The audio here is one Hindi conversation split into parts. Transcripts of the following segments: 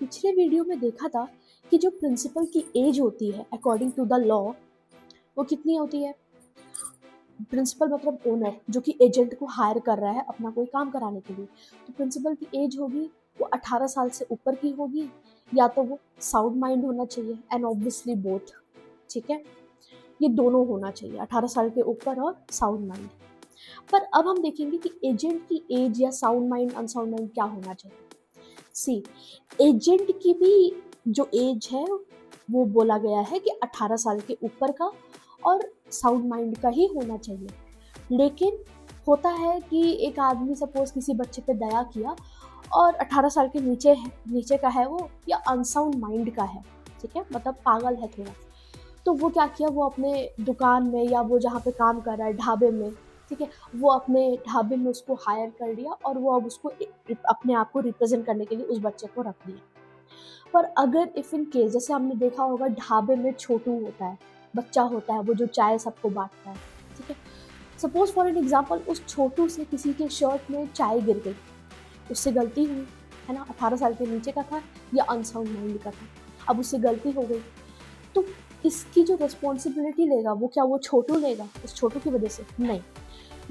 पिछले वीडियो में देखा था कि जो प्रिंसिपल की एज होती है अकॉर्डिंग टू द लॉ, वो कितनी होती है? प्रिंसिपल मतलब ओनर जो कि एजेंट को हायर कर रहा है अपना कोई काम कराने के लिए। तो प्रिंसिपल की एज होगी, वो 18 साल से ऊपर की होगी, या तो वो साउंड माइंड होना चाहिए, एंड ऑब्वियसली बोथ। ठीक है, ये दोनों होना चाहिए, 18 साल के ऊपर और साउंड माइंड। पर अब हम देखेंगे कि एजेंट की एज या साउंड माइंड अनसाउंड माइंड क्या होना चाहिए। सी, एजेंट की भी जो एज है वो बोला गया है कि 18 साल के ऊपर का और साउंड माइंड का ही होना चाहिए। लेकिन होता है कि एक आदमी सपोज किसी बच्चे पे दया किया और 18 साल के नीचे का है वो, या अनसाउंड माइंड का है, ठीक है, मतलब पागल है थोड़ा। तो वो क्या किया, वो अपने दुकान में या वो जहाँ पे काम कर रहा है ढाबे में, ठीक है, वो अपने ढाबे में उसको हायर कर लिया और वो अब उसको अपने आप को रिप्रेजेंट करने के लिए उस बच्चे को रख दिया। पर अगर इफ इन केस, जैसे हमने देखा होगा ढाबे में छोटू होता है, बच्चा होता है वो जो चाय सबको बांटता है, ठीक है, सपोज फॉर एन एग्जाम्पल उस छोटू से किसी के शर्ट में चाय गिर गई, उससे गलती हुई, है ना, 18 साल के नीचे का था या अनसाउंड माइंड का था, अब उससे गलती हो गई, तो इसकी जो रिस्पॉन्सिबिलिटी लेगा वो क्या वो छोटू लेगा उस छोटू की वजह से? नहीं,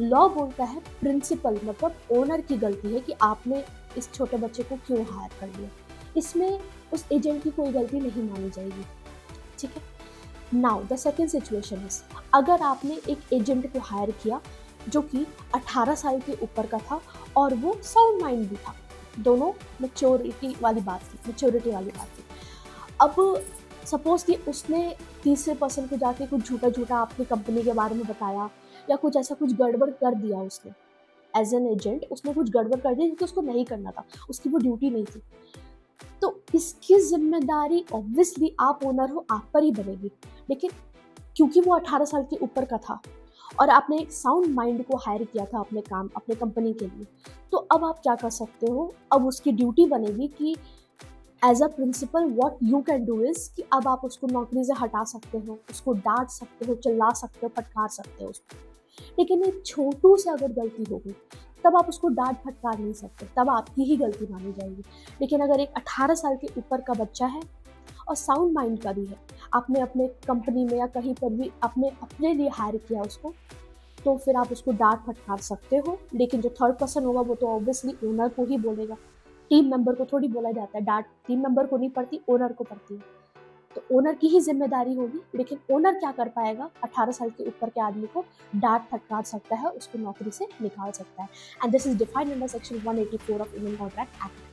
लॉ बोलता है प्रिंसिपल मतलब ओनर की गलती है कि आपने इस छोटे बच्चे को क्यों हायर कर लिया। इसमें उस एजेंट की कोई गलती नहीं मानी जाएगी। ठीक है, now the second situation is, अगर आपने एक एजेंट को हायर किया जो कि 18 साल के ऊपर का था और वो साउंड माइंड भी था, दोनों मेच्योरिटी वाली बात थी। अब सपोज कि उसने तीसरे पर्सन को जाके कुछ झूठा झूठा अपनी कंपनी के बारे में बताया, या कुछ ऐसा कुछ गड़बड़ कर दिया उसने, एज एन एजेंट उसने कुछ गड़बड़ कर दिया क्योंकि उसको नहीं करना था, उसकी वो ड्यूटी नहीं थी, तो इसकी जिम्मेदारी ऑब्वियसली आप ओनर हो आप पर ही बनेगी। लेकिन क्योंकि वो 18 साल के ऊपर का था और आपने एक साउंड माइंड को हायर किया था अपने काम अपने कंपनी के लिए, तो अब आप क्या कर सकते हो, अब उसकी ड्यूटी बनेगी कि as a principal what you can do is कि अब आप उसको नौकरी से हटा सकते हो, उसको डांट सकते हो, चिल्ला सकते हो, फटकार सकते हो उसको। लेकिन एक छोटू से अगर गलती हो गई तब आप उसको डांट फटकार नहीं सकते, तब आपकी ही गलती मानी जाएगी। लेकिन अगर एक 18 साल के ऊपर का बच्चा है और साउंड माइंड का भी है, आपने अपने कंपनी में या कहीं पर भी अपने अपने लिए हायर किया उसको, तो फिर आप उसको डांट फटकार सकते हो। लेकिन जो थर्ड पर्सन होगा वो तो ऑब्वियसली ओनर को ही बोलेगा, टीम मेंबर को थोड़ी बोला जाता है, डांट टीम मेंबर को नहीं पड़ती, ओनर को पड़ती है। तो ओनर की ही जिम्मेदारी होगी। लेकिन ओनर क्या कर पाएगा, 18 साल के ऊपर के आदमी को डांट फटकार सकता है, उसको नौकरी से निकाल सकता है। And this is defined under section 184 of Indian contract act.